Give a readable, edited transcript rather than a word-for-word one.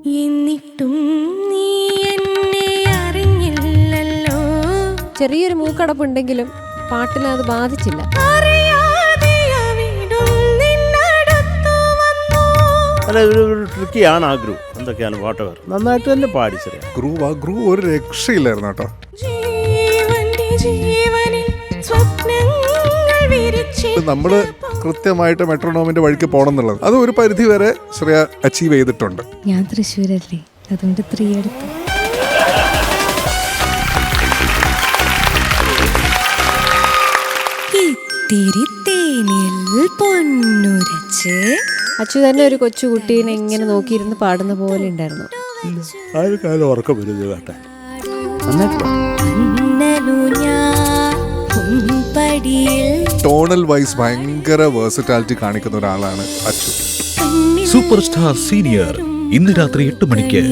എന്നിട്ടും നീ എന്നെ അറിഞ്ഞില്ലല്ലോ. ചെറിയൊരു മൂക്കടപ്പുണ്ടെങ്കിലും പാട്ടിനെ അത് ബാധിച്ചില്ല. ട്രിക്കിയാണ് ആ ഗ്രൂ. എന്തൊക്കെയാണ് വാട്ടവർ നന്നായിട്ട് തന്നെ പാടി. ചെറിയ ഗ്രൂ ഒരു രക്ഷയില്ലായിരുന്നു കേട്ടോ. നമ്മള് കൃത്യമായിട്ട് മെട്രോണോമിന്റെ വഴിക്ക് പോകണം എന്നുള്ളത് അത് ഒരു പരിധി വരെ ശ്രേയ അച്ചീവ് ചെയ്തിട്ടുണ്ട്. ഞാൻ തൃശ്ശൂരല്ലേ, അതുകൊണ്ട് 3 എടുത്തു. ഇത്തിരി തേനിൽ പൊന്നുരച്ച് അച്ചു തന്നെ ഒരു കൊച്ചുകുട്ടീനെ ഇങ്ങനെ നോക്കിയിരുന്ന് പാടുന്ന പോലെ ഉണ്ടായിരുന്നു. ആ ഒരു കാലം ഉറക്കം വരുന്നത് കേട്ടെ. ടോണൽ വൈസ് ഭയങ്കര വേഴ്സറ്റാലിറ്റി കാണിക്കുന്ന ഒരാളാണ് അച്ചു. സൂപ്പർ സ്റ്റാർ സീനിയർ ഇന്ന് രാത്രി 8 മണിക്ക്.